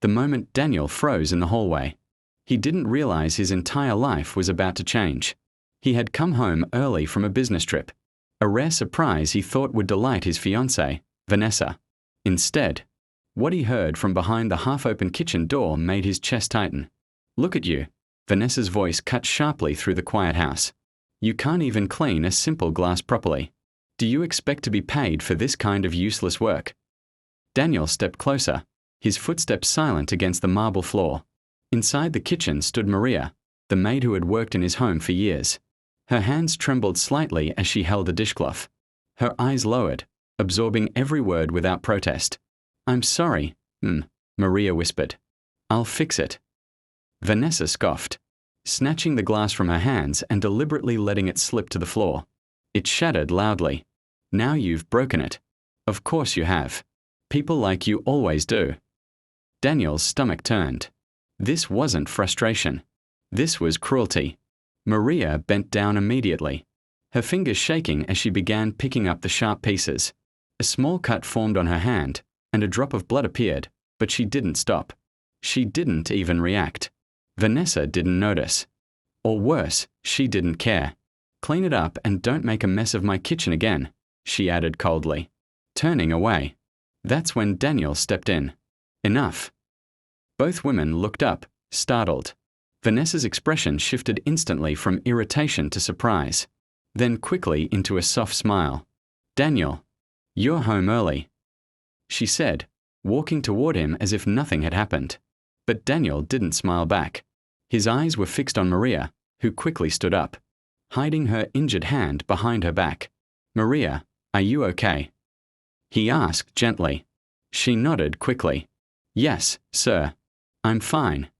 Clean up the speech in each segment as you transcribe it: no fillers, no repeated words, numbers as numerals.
The moment Daniel froze in the hallway. He didn't realize his entire life was about to change. He had come home early from a business trip. A rare surprise he thought would delight his fiancée, Vanessa. Instead, what he heard from behind the half-open kitchen door made his chest tighten. "Look at you." Vanessa's voice cut sharply through the quiet house. "You can't even clean a simple glass properly. Do you expect to be paid for this kind of useless work?" Daniel stepped closer, his footsteps silent against the marble floor. Inside the kitchen stood Maria, the maid who had worked in his home for years. Her hands trembled slightly as she held the dishcloth. Her eyes lowered, absorbing every word without protest. "I'm sorry," Maria whispered. "I'll fix it." Vanessa scoffed, snatching the glass from her hands and deliberately letting it slip to the floor. It shattered loudly. "Now you've broken it." "Of course you have. People like you always do." Daniel's stomach turned. This wasn't frustration. This was cruelty. Maria bent down immediately, her fingers shaking as she began picking up the sharp pieces. A small cut formed on her hand, and a drop of blood appeared, but she didn't stop. She didn't even react. Vanessa didn't notice. Or worse, she didn't care. "Clean it up and don't make a mess of my kitchen again," she added coldly, turning away. That's when Daniel stepped in. "Enough." Both women looked up, startled. Vanessa's expression shifted instantly from irritation to surprise, then quickly into a soft smile. "Daniel, you're home early," she said, walking toward him as if nothing had happened. But Daniel didn't smile back. His eyes were fixed on Maria, who quickly stood up, hiding her injured hand behind her back. "Maria, are you okay?" he asked gently. She nodded quickly. "Yes, sir. I'm fine."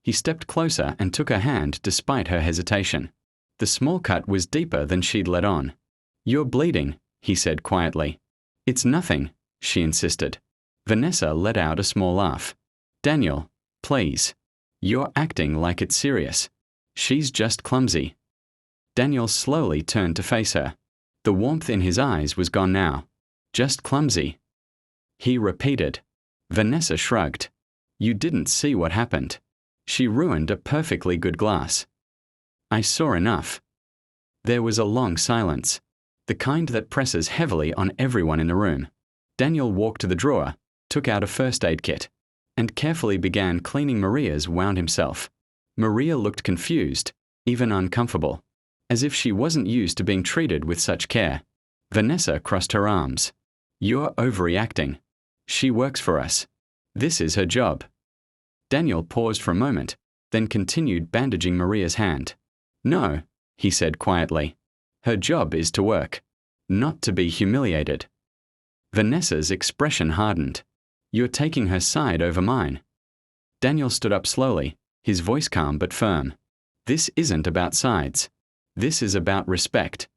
He stepped closer and took her hand despite her hesitation. The small cut was deeper than she'd let on. "You're bleeding," he said quietly. "It's nothing," she insisted. Vanessa let out a small laugh. "Daniel, please. You're acting like it's serious. She's just clumsy." Daniel slowly turned to face her. The warmth in his eyes was gone now. "Just clumsy," he repeated. Vanessa shrugged. "You didn't see what happened. She ruined a perfectly good glass." "I saw enough." There was a long silence, the kind that presses heavily on everyone in the room. Daniel walked to the drawer, took out a first aid kit, and carefully began cleaning Maria's wound himself. Maria looked confused, even uncomfortable, as if she wasn't used to being treated with such care. Vanessa crossed her arms. "You're overreacting. She works for us. This is her job." Daniel paused for a moment, then continued bandaging Maria's hand. "No," he said quietly. "Her job is to work, not to be humiliated." Vanessa's expression hardened. "You're taking her side over mine." Daniel stood up slowly, his voice calm but firm. "This isn't about sides. This is about respect."